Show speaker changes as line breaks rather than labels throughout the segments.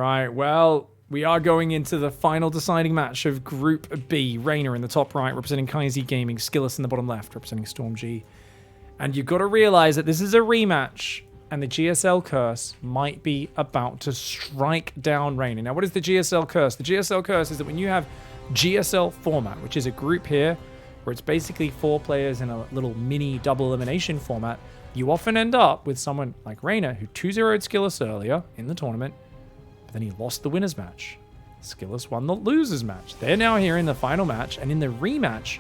right, well, we are going into the final deciding match of Group B. Reynor in the top right, representing KaiZ Gaming. Skillous in the bottom left, representing Storm G. And you've got to realize that this is a rematch, and the GSL curse might be about to strike down Reynor. Now, what is the GSL curse? The GSL curse is that when you have GSL format, which is a group here, where it's basically 4 players in a little mini double elimination format, you often end up with someone like Reynor, who 2-0'd Skillous earlier in the tournament, but then he lost the winner's match. Skillous won the loser's match. They're now here in the final match, and in the rematch,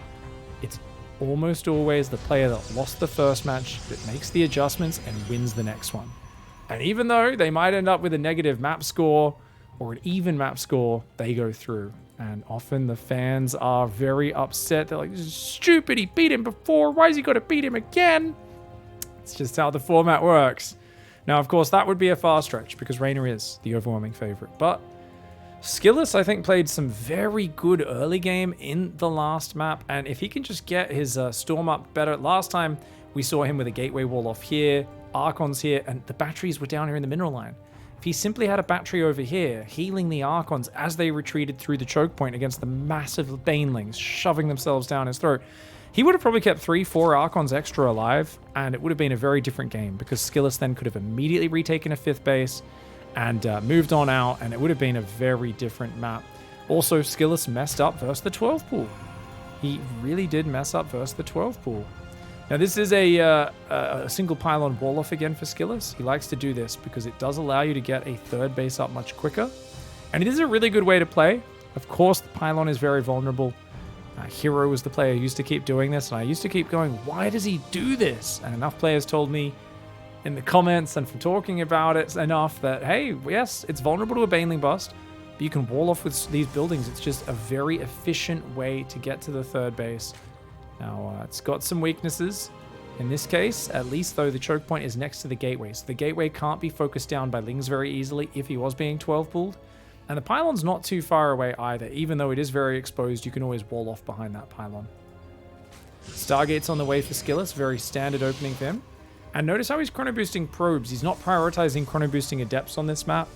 it's almost always the player that lost the first match that makes the adjustments and wins the next one. And even though they might end up with a negative map score or an even map score, they go through. And often the fans are very upset. They're like, this is stupid. He beat him before. Why is he got to beat him again? It's just how the format works. Now, of course, that would be a far stretch because Reynor is the overwhelming favorite. But Skillous, I think, played some very good early game in the last map. And if he can just get his storm up better. Last time we saw him with a gateway wall off here, Archons here, and the batteries were down here in the mineral line. If he simply had a battery over here, healing the Archons as they retreated through the choke point against the massive Banelings, shoving themselves down his throat, he would have probably kept 3-4 Archons extra alive, and it would have been a very different game because Skillous then could have immediately retaken a 5th base and moved on out, and it would have been a very different map. Also, Skillous messed up versus the 12 pool. He really did mess up versus the 12 pool. Now, this is a single pylon wall off again for Skillous. He likes to do this because it does allow you to get a 3rd base up much quicker, and it is a really good way to play. Of course, the pylon is very vulnerable. Hero was the player who used to keep doing this, and I used to keep going, why does he do this? And enough players told me in the comments and from talking about it enough that, hey, yes, it's vulnerable to a Baneling bust, but you can wall off with these buildings. It's just a very efficient way to get to the 3rd base. Now, it's got some weaknesses. In this case, at least, though, the choke point is next to the gateway, so the gateway can't be focused down by Lings very easily if he was being 12-pooled. And the pylon's not too far away either. Even though it is very exposed, you can always wall off behind that pylon. Stargate's on the way for Skillous. Very standard opening for him. And notice how he's chrono boosting probes. He's not prioritizing chrono boosting adepts on this map.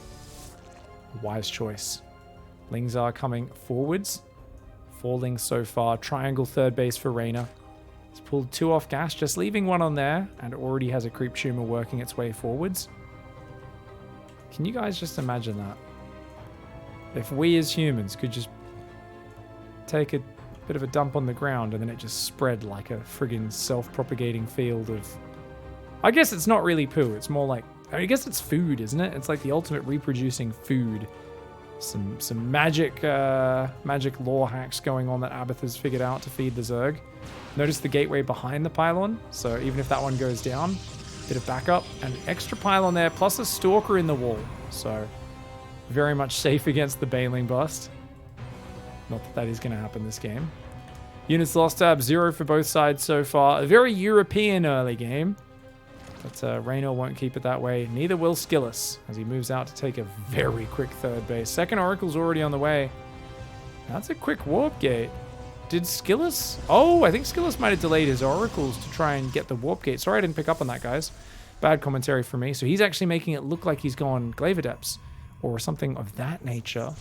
Wise choice. Lings are coming forwards. 4 Lings so far. Triangle 3rd base for Reynor. He's pulled 2 off gas, just leaving 1 on there, and already has a creep tumor working its way forwards. Can you guys just imagine that? If we as humans could just take a bit of a dump on the ground and then it just spread like a friggin' self-propagating field of... I guess it's not really poo. It's more like... I guess it's food, isn't it? It's like the ultimate reproducing food. Some magic lore hacks going on that Abath has figured out to feed the Zerg. Notice the gateway behind the pylon. So even if that one goes down, bit of backup. An extra pylon there, plus a stalker in the wall. So... very much safe against the Baneling bust. Not that that is going to happen this game. Units lost tab, 0 for both sides so far. A very European early game. But Reynor won't keep it that way. Neither will Skillous, as he moves out to take a very quick 3rd base. Second Oracle's already on the way. That's a quick warp gate. Did Skillous... oh, I think Skillous might have delayed his Oracles to try and get the warp gate. Sorry I didn't pick up on that, guys. Bad commentary for me. So he's actually making it look like he's gone Glaive Adepts or something of that nature.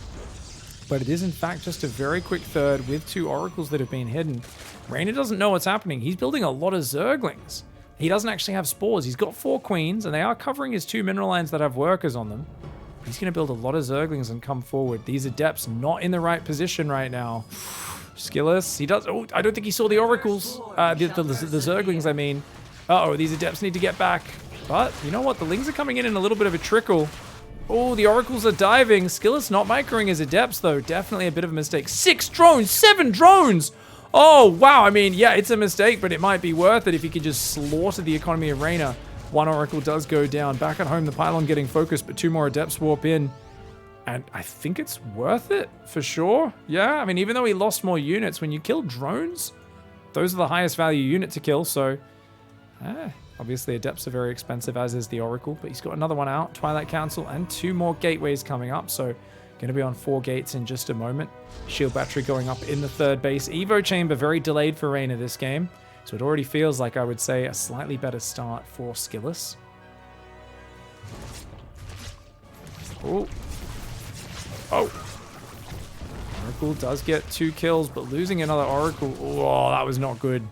But it is, in fact, just a very quick 3rd with 2 Oracles that have been hidden. Reynor doesn't know what's happening. He's building a lot of Zerglings. He doesn't actually have spores. He's got 4 Queens, and they are covering his 2 mineral lines that have workers on them. He's going to build a lot of Zerglings and come forward. These Adepts not in the right position right now. Skillous, he does... oh, I don't think he saw the Oracles. The Zerglings, I mean. Uh-oh, these Adepts need to get back. But, you know what? The Lings are coming in a little bit of a trickle. Oh, the Oracles are diving. Skillous not microing his Adepts, though. Definitely a bit of a mistake. 6 drones! 7 drones! Oh, wow. I mean, yeah, it's a mistake, but it might be worth it if he could just slaughter the economy of Reynor. 1 Oracle does go down. Back at home, the pylon getting focused, but 2 more Adepts warp in. And I think it's worth it, for sure. Yeah, I mean, even though he lost more units, when you kill drones, those are the highest value unit to kill, so... obviously, Adepts are very expensive, as is the Oracle, but he's got another one out, Twilight Council, and 2 more gateways coming up, so going to be on 4 gates in just a moment. Shield Battery going up in the 3rd base. Evo Chamber very delayed for Reynor this game, so it already feels like, I would say, a slightly better start for Skillous. Oh, Oh. Oracle does get 2 kills, but losing another Oracle. Oh, that was not good.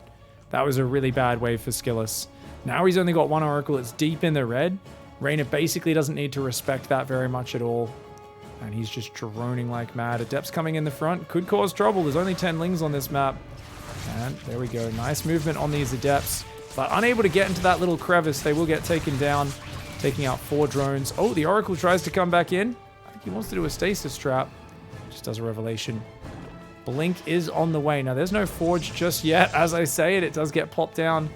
That was a really bad wave for Skillous. Now he's only got 1 Oracle. It's deep in the red. Reynor basically doesn't need to respect that very much at all. And he's just droning like mad. Adepts coming in the front could cause trouble. There's only 10 lings on this map. And there we go. Nice movement on these Adepts. But unable to get into that little crevice. They will get taken down. Taking out 4 drones. Oh, the Oracle tries to come back in. I think he wants to do a stasis trap. Just does a revelation. Blink is on the way. Now, there's no Forge just yet. As I say it does get popped down.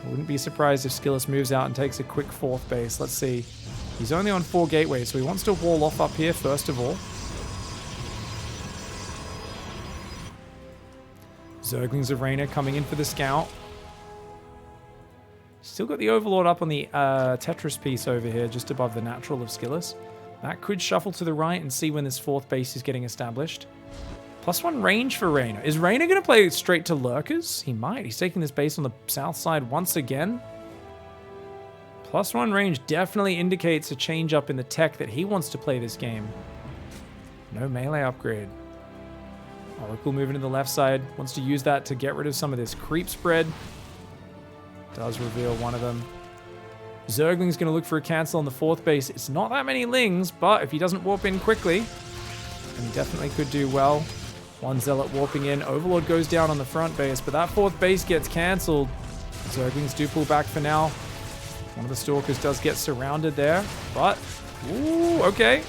I wouldn't be surprised if Skillous moves out and takes a quick 4th base. Let's see. He's only on 4 gateways, so he wants to wall off up here first of all. Zerglings of Reynor coming in for the scout. Still got the Overlord up on the Tetris piece over here, just above the natural of Skillous. That could shuffle to the right and see when this 4th base is getting established. +1 range for Reynor. Is Reynor going to play straight to Lurkers? He might. He's taking this base on the south side once again. +1 range definitely indicates a change up in the tech that he wants to play this game. No melee upgrade. Oracle moving to the left side. Wants to use that to get rid of some of this creep spread. Does reveal one of them. Zergling's going to look for a cancel on the 4th base. It's not that many lings, but if he doesn't warp in quickly, then he definitely could do well. 1 Zealot warping in. Overlord goes down on the front base, but that 4th base gets cancelled. Zerglings do pull back for now. One of the Stalkers does get surrounded there, but... Ooh, okay.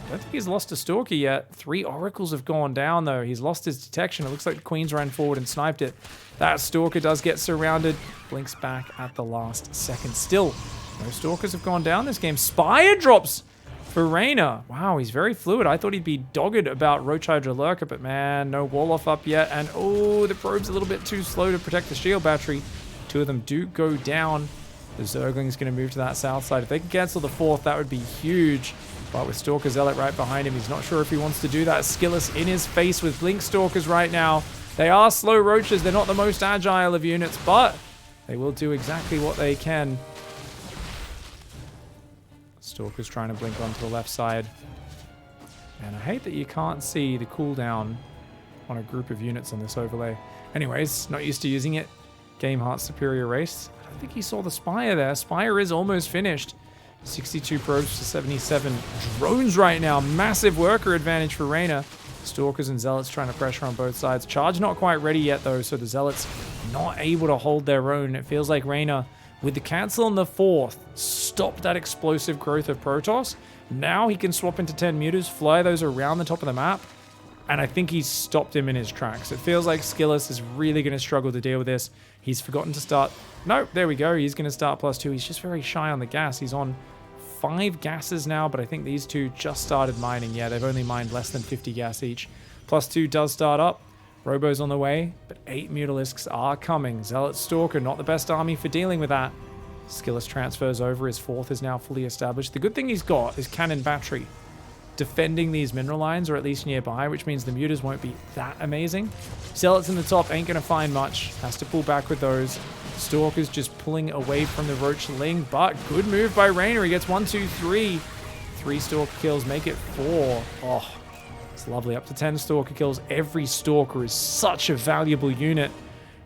I don't think he's lost a Stalker yet. 3 Oracles have gone down, though. He's lost his detection. It looks like the Queens ran forward and sniped it. That Stalker does get surrounded. Blinks back at the last second. Still, no Stalkers have gone down this game. Spire drops for Reynor. Wow, he's very fluid. I thought he'd be dogged about Roach Hydra Lurker, but man, no wall off up yet. And oh, the probe's a little bit too slow to protect the shield battery. 2 of them do go down. The Zergling's going to move to that south side. If they can cancel the 4th, that would be huge. But with Stalker Zealot right behind him, he's not sure if he wants to do that. Skillous in his face with Blink Stalkers right now. They are slow roaches. They're not the most agile of units, but they will do exactly what they can. Stalker's trying to blink onto the left side. And I hate that you can't see the cooldown on a group of units on this overlay. Anyways, not used to using it. Game Heart Superior Race. I don't think he saw the Spire there. Spire is almost finished. 62 probes to 77 drones right now. Massive worker advantage for Reynor. Stalkers and Zealots trying to pressure on both sides. Charge not quite ready yet, though, so the Zealots not able to hold their own. It feels like Reynor, with the cancel on the 4th, stopped that explosive growth of Protoss. Now he can swap into 10 Mutas, fly those around the top of the map, and I think he's stopped him in his tracks. It feels like Skillous is really going to struggle to deal with this. He's forgotten to start... No, there we go. He's going to start +2. He's just very shy on the gas. He's on 5 gases now, but I think these 2 just started mining. Yeah, they've only mined less than 50 gas each. +2 does start up. Robo's on the way, but 8 Mutalisks are coming. Zealot Stalker, not the best army for dealing with that. Skillous transfers over. His 4th is now fully established. The good thing he's got is cannon battery, defending these mineral lines, or at least nearby, which means the Mutas won't be that amazing. Zealots in the top ain't going to find much. Has to pull back with those. Stalker's just pulling away from the Roach Ling, but good move by Reynor. He gets 1, 2, 3. 3 Stalker kills, make it 4. Oh, it's lovely. Up to 10 Stalker kills. Every Stalker is such a valuable unit.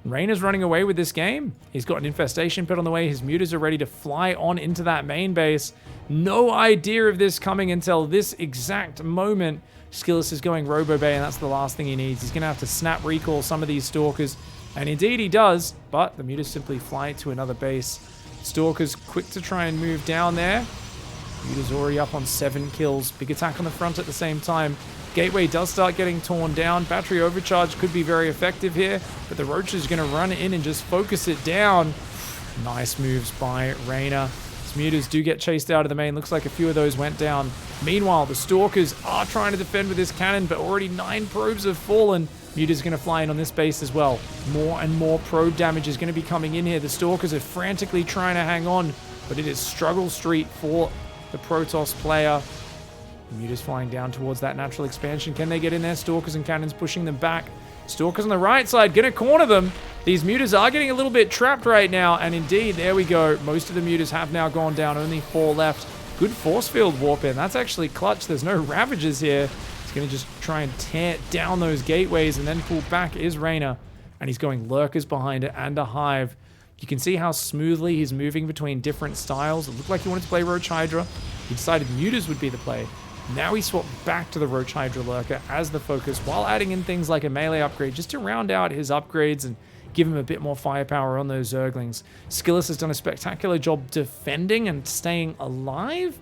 Reynor's running away with this game. He's got an infestation pit on the way. His Mutas are ready to fly on into that main base. No idea of this coming until this exact moment. Skillous is going Robo Bay, and that's the last thing he needs. He's going to have to snap recall some of these Stalkers. And indeed he does, but the Mutas simply fly to another base. Stalker's quick to try and move down there. Muta's already up on 7 kills. Big attack on the front at the same time. Gateway does start getting torn down. Battery overcharge could be very effective here, but the Roach is going to run in and just focus it down. Nice moves by Reynor. Mutas do get chased out of the main. Looks like a few of those went down. Meanwhile, the Stalkers are trying to defend with this cannon, but already 9 probes have fallen. Muta's going to fly in on this base as well. More and more probe damage is going to be coming in here. The Stalkers are frantically trying to hang on, but it is struggle street for the Protoss player. Muta's flying down towards that natural expansion. Can they get in there? Stalkers and cannons pushing them back. Stalkers on the right side, going to corner them. These Mutas are getting a little bit trapped right now, and indeed, there we go. Most of the Mutas have now gone down, only 4 left. Good force field warp in. That's actually clutch. There's no Ravagers here. He's going to just try and tear down those gateways and then pull back is Reynor. And he's going Lurkers behind it and a Hive. You can see how smoothly he's moving between different styles. It looked like he wanted to play Roach Hydra. He decided Mutas would be the play. Now he swapped back to the Roach Hydra Lurker as the focus while adding in things like a melee upgrade just to round out his upgrades and give him a bit more firepower on those Zerglings. Skillous has done a spectacular job defending and staying alive,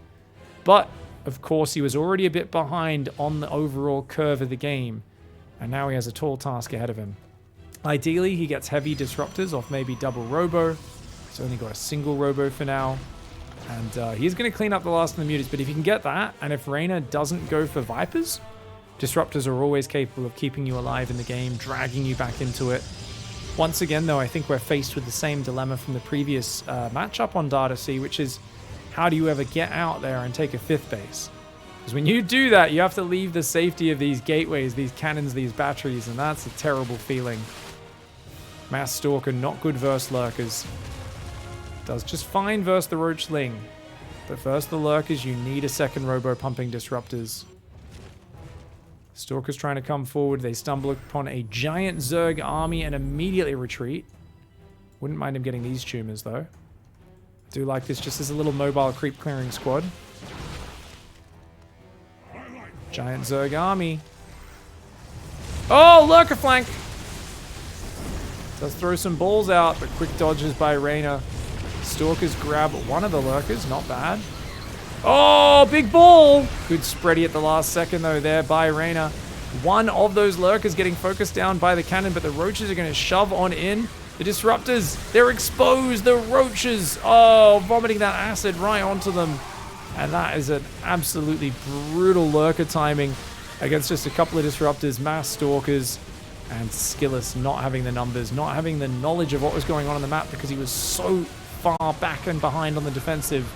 but of course he was already a bit behind on the overall curve of the game, and now he has a tall task ahead of him. Ideally, he gets heavy disruptors off maybe double Robo. He's only got a single Robo for now. And he's going to clean up the last of the Mutas. But if you can get that, and if Reynor doesn't go for Vipers, disruptors are always capable of keeping you alive in the game, dragging you back into it. Once again, though, I think we're faced with the same dilemma from the previous matchup on Data C, which is how do you ever get out there and take a 5th base? Because when you do that, you have to leave the safety of these gateways, these cannons, these batteries, and that's a terrible feeling. Mass Stalker, not good versus Lurkers. Does just fine versus the Roachling. But versus the Lurkers, you need a second Robo-pumping disruptors. Stalker's trying to come forward. They stumble upon a giant Zerg army and immediately retreat. Wouldn't mind him getting these tumors, though. Do like this just as a little mobile creep clearing squad. Giant Zerg army. Oh, Lurker flank! Does throw some balls out, but quick dodges by Reynor. Stalkers grab one of the Lurkers, not bad. Oh, big ball! Good spready at the last second, though, there by Reynor. One of those Lurkers getting focused down by the cannon, but the Roaches are going to shove on in. The Disruptors, they're exposed! The Roaches! Oh, vomiting that acid right onto them. And that is an absolutely brutal Lurker timing against just a couple of Disruptors, Mass Stalkers, and Skillous not having the numbers, not having the knowledge of what was going on the map because he was so far back and behind on the defensive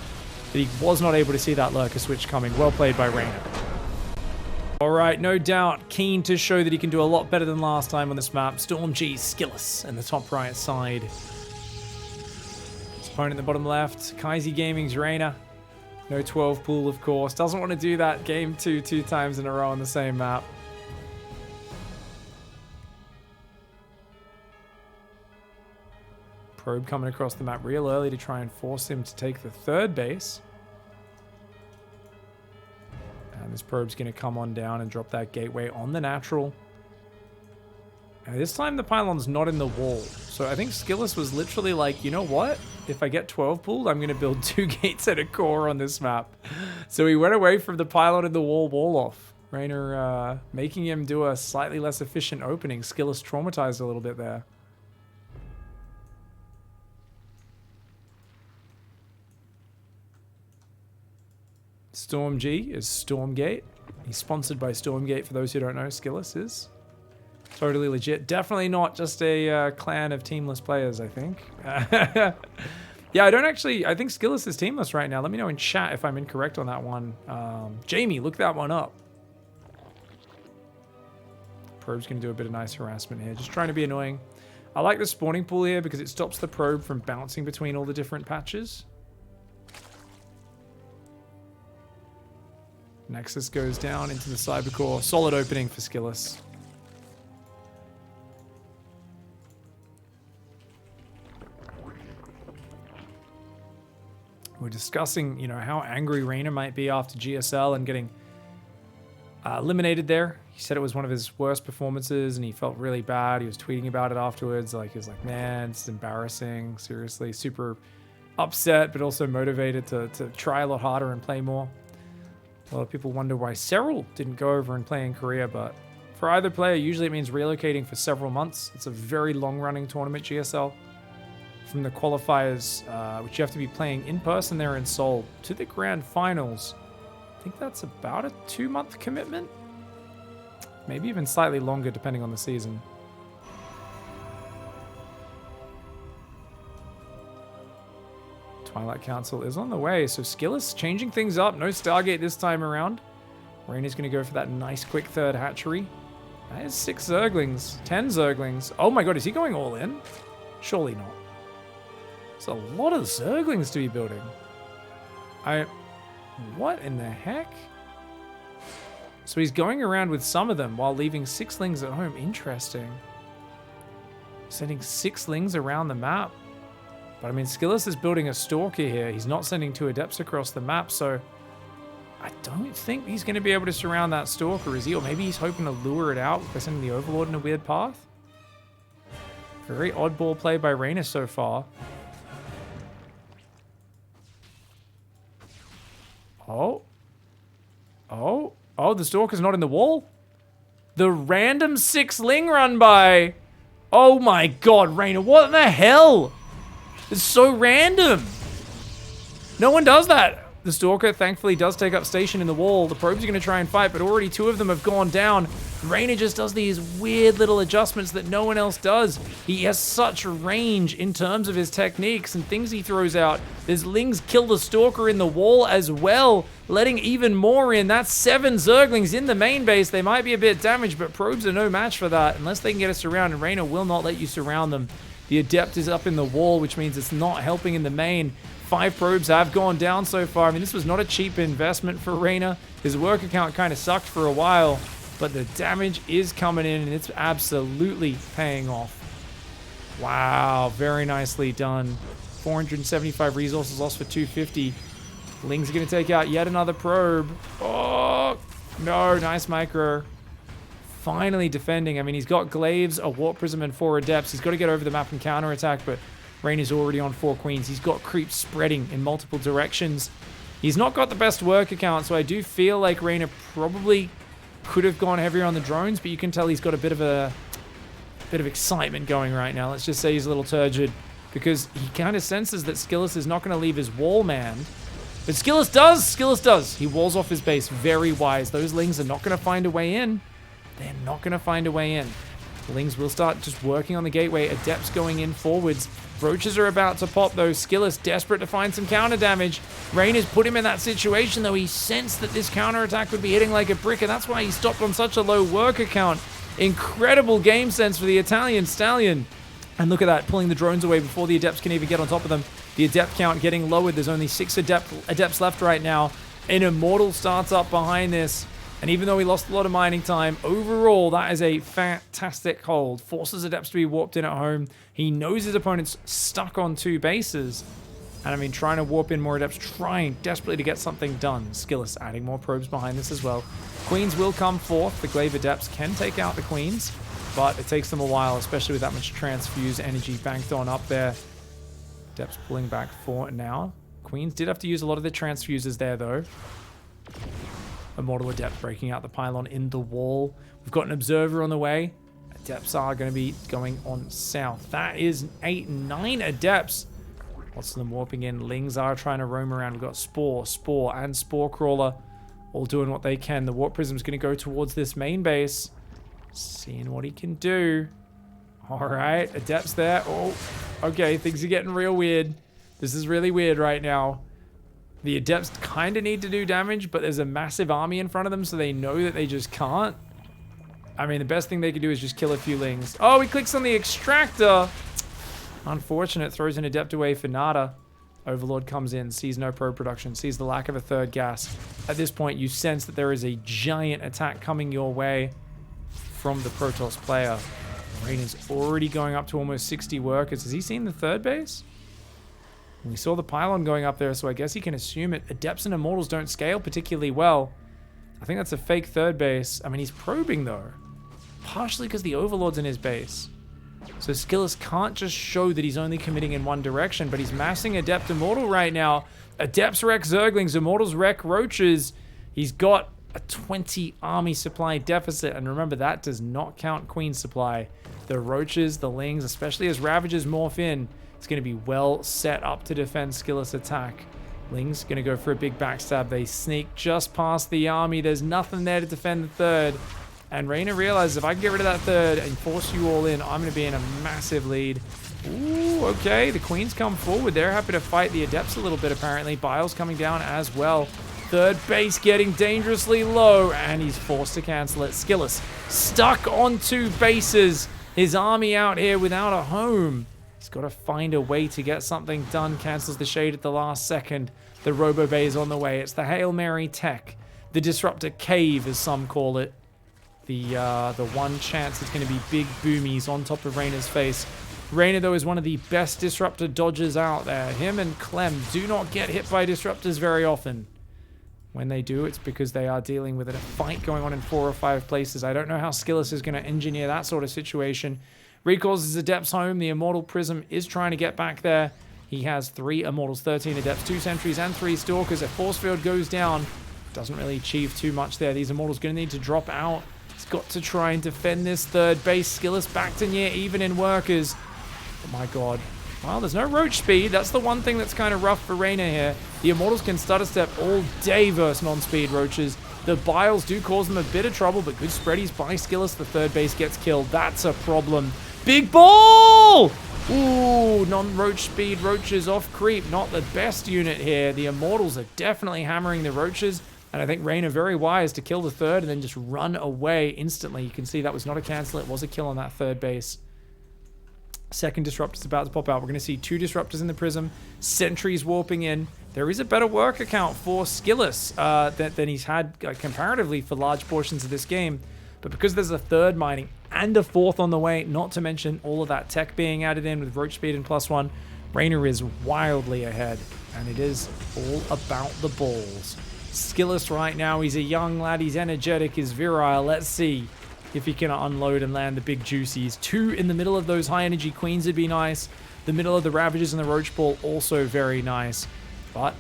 that he was not able to see that Lurker switch coming. Well played by Reynor. All right, no doubt, keen to show that he can do a lot better than last time on this map. StormG, Skillous in the top right side. His opponent in the bottom left, Kaizi Gaming's Reynor. No 12 pool, of course. Doesn't want to do that game two times in a row on the same map. Probe coming across the map real early to try and force him to take the 3rd base. And this probe's going to come on down and drop that gateway on the natural. And this time the pylon's not in the wall. So I think Skillous was literally like, you know what? If I get 12 pulled, I'm going to build 2 gates at a core on this map. So he went away from the pylon and the wall off. Reynor making him do a slightly less efficient opening. Skillous traumatized a little bit there. StormG is Stormgate. He's sponsored by Stormgate, for those who don't know. Skillous is totally legit. Definitely not just a clan of teamless players, I think. Yeah, I think Skillous is teamless right now. Let me know in chat if I'm incorrect on that one. Jamie, look that one up. Probe's going to do a bit of nice harassment here. Just trying to be annoying. I like the spawning pool here because it stops the probe from bouncing between all the different patches. Nexus goes down into the Cybercore. Solid opening for Skillous. We're discussing, how angry Reynor might be after GSL and getting eliminated there. He said it was one of his worst performances and he felt really bad. He was tweeting about it afterwards. He was like, man, it's embarrassing. Seriously, super upset, but also motivated to try a lot harder and play more. A lot of people wonder why Serral didn't go over and play in Korea, but for either player, usually it means relocating for several months. It's a very long-running tournament, GSL. From the qualifiers, which you have to be playing in person there in Seoul, to the grand finals. I think that's about a 2-month commitment. Maybe even slightly longer, depending on the season. Twilight Council is on the way, so Skillous changing things up. No Stargate this time around. Reynor's going to go for that nice quick 3rd hatchery. That is 6 Zerglings, 10 Zerglings. Oh my god, is he going all in? Surely not. It's a lot of Zerglings to be building. What in the heck? So he's going around with some of them while leaving 6 lings at home. Interesting. Sending 6 lings around the map. But I mean, Skillous is building a Stalker here. He's not sending 2 Adepts across the map, so I don't think he's going to be able to surround that Stalker, is he? Or maybe he's hoping to lure it out by sending the Overlord in a weird path? Very oddball play by Reynor so far. Oh. Oh. Oh, the Stalker's not in the wall? The random 6 ling run by. Oh my god, Reynor, what in the hell? It's so random. No one does that. The Stalker thankfully does take up station in the wall. The probes are going to try and fight, but already 2 of them have gone down. Reynor just does these weird little adjustments that no one else does. He has such range in terms of his techniques and things he throws out. His lings kill the Stalker in the wall as well, letting even more in. That's 7 Zerglings in the main base. They might be a bit damaged, but probes are no match for that unless they can get us surrounded. Reynor will not let you surround them. The Adept is up in the wall, which means it's not helping in the main. 5 probes have gone down so far. I mean, this was not a cheap investment for Reynor. His work account kind of sucked for a while, but the damage is coming in, and it's absolutely paying off. Wow, very nicely done. 475 resources lost for 250. Ling's going to take out yet another probe. Oh, no, nice micro. Finally defending. I mean, he's got Glaives, a Warp Prism, and 4 Adepts. He's got to get over the map and counterattack, but Reynor's already on 4 Queens. He's got creeps spreading in multiple directions. He's not got the best work account, so I do feel like Reynor probably could have gone heavier on the drones, but you can tell he's got a bit of excitement going right now. Let's just say he's a little turgid, because he kind of senses that Skillous is not going to leave his wall manned. But Skillous does! Skillous does! He walls off his base. Very wise. Those Lings are not going to find a way in. They're not going to find a way in. The Lings will start just working on the gateway. Adepts going in forwards. Roaches are about to pop, though. Skillous desperate to find some counter damage. Reynor's put him in that situation, though. He sensed that this counterattack would be hitting like a brick, and that's why he stopped on such a low work account. Incredible game sense for the Italian Stallion. And look at that, pulling the drones away before the Adepts can even get on top of them. The Adept count getting lowered. There's only 6 Adepts left right now. An Immortal starts up behind this. And even though he lost a lot of mining time, overall, that is a fantastic hold. Forces Adepts to be warped in at home. He knows his opponent's stuck on 2 bases. And I mean, trying to warp in more Adepts, trying desperately to get something done. Skillous adding more probes behind this as well. Queens will come forth. The Glaive Adepts can take out the Queens, but it takes them a while, especially with that much transfuse energy banked on up there. Adepts pulling back for now. Queens did have to use a lot of their transfuses there, though. Immortal Adept breaking out the pylon in the wall. We've got an Observer on the way. Adepts are going to be going on south. That is 8, 9 Adepts. Lots of them warping in. Lings are trying to roam around. We've got Spore, and Spore Crawler all doing what they can. The Warp Prism's going to go towards this main base. Seeing what he can do. Alright, Adepts there. Oh, okay, things are getting real weird. This is really weird right now. The Adepts kind of need to do damage, but there's a massive army in front of them, so they know that they just can't. I mean, the best thing they could do is just kill a few Lings. Oh, he clicks on the Extractor. Unfortunate, throws an Adept away for nada. Overlord comes in, sees no probe production, sees the lack of a 3rd gas. At this point, you sense that there is a giant attack coming your way from the Protoss player. Reynor's already going up to almost 60 workers. Has he seen the 3rd base? We saw the pylon going up there, so I guess he can assume it. Adepts and Immortals don't scale particularly well. I think that's a fake 3rd base. I mean, he's probing, though. Partially because the Overlord's in his base. So Skillous can't just show that he's only committing in one direction, but he's massing Adept Immortal right now. Adepts wreck Zerglings, Immortals wreck Roaches. He's got a 20 army supply deficit, and remember, that does not count Queen supply. The Roaches, the Lings, especially as Ravagers morph in, it's going to be well set up to defend Skillous' attack. Ling's going to go for a big backstab. They sneak just past the army. There's nothing there to defend the 3rd. And Reynor realizes if I can get rid of that 3rd and force you all in, I'm going to be in a massive lead. Ooh, okay. The Queens come forward. They're happy to fight the Adepts a little bit, apparently. Bile's coming down as well. 3rd base getting dangerously low, and he's forced to cancel it. Skillous stuck on 2 bases. His army out here without a home. He's got to find a way to get something done. Cancels the shade at the last second. The Robo Bay is on the way. It's the Hail Mary tech. The Disruptor Cave, as some call it. The one chance is going to be big boomies on top of Reynor's face. Reynor, though, is one of the best Disruptor dodgers out there. Him and Clem do not get hit by Disruptors very often. When they do, it's because they are dealing with a fight going on in 4 or 5 places. I don't know how Skillous is going to engineer that sort of situation. Recalls his Adepts home. The Immortal Prism is trying to get back there. He has 3 Immortals, 13 Adepts, 2 Sentries, and 3 Stalkers. If Force Field goes down, doesn't really achieve too much there. These Immortals going to need to drop out. He's got to try and defend this third base. Skillous back to near even in Workers. Oh my god. Well, there's no roach speed. That's the one thing that's kind of rough for Reynor here. The Immortals can stutter step all day versus non-speed roaches. The Biles do cause them a bit of trouble, but good spreadies by Skillous. The third base gets killed. That's a problem. Big ball! Ooh, non-roach speed roaches off creep. Not the best unit here. The Immortals are definitely hammering the roaches. And I think Reynor very wise to kill the third and then just run away instantly. You can see that was not a cancel. It was a kill on that third base. Second Disruptor's about to pop out. We're going to see 2 Disruptors in the Prism. Sentries warping in. There is a better work account for Skillous than he's had comparatively for large portions of this game. But because there's a third mining and a fourth on the way, not to mention all of that tech being added in with roach speed and +1, Reynor is wildly ahead. And it is all about the balls. Skillous right now, he's a young lad, he's energetic, he's virile. Let's see if he can unload and land the big juicies. 2 in the middle of those high energy queens would be nice. The middle of the Ravagers and the Roach Ball also very nice. But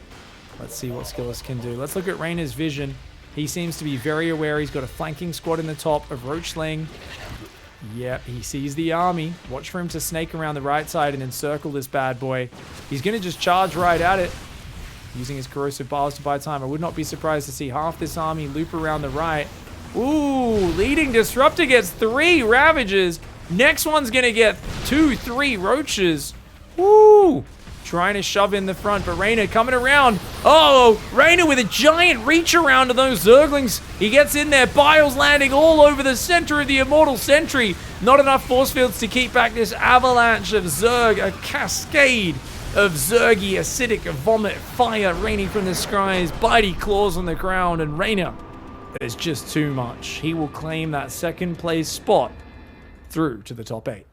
let's see what Skillous can do. Let's look at Reynor's vision. He seems to be very aware. He's got a flanking squad in the top of Roach Sling. Yep, he sees the army. Watch for him to snake around the right side and encircle this bad boy. He's going to just charge right at it, using his Corrosive Bars to buy time. I would not be surprised to see half this army loop around the right. Ooh, leading Disruptor gets 3 Ravagers. Next one's going to get 2, 3 Roaches. Woo! Trying to shove in the front, but Reynor coming around. Oh, Reynor with a giant reach around to those Zerglings. He gets in there. Biles landing all over the center of the Immortal Sentry. Not enough force fields to keep back this avalanche of Zerg. A cascade of Zergy, acidic vomit, fire raining from the skies. Bitey claws on the ground, and Reynor is just too much. He will claim that second place spot through to the top 8.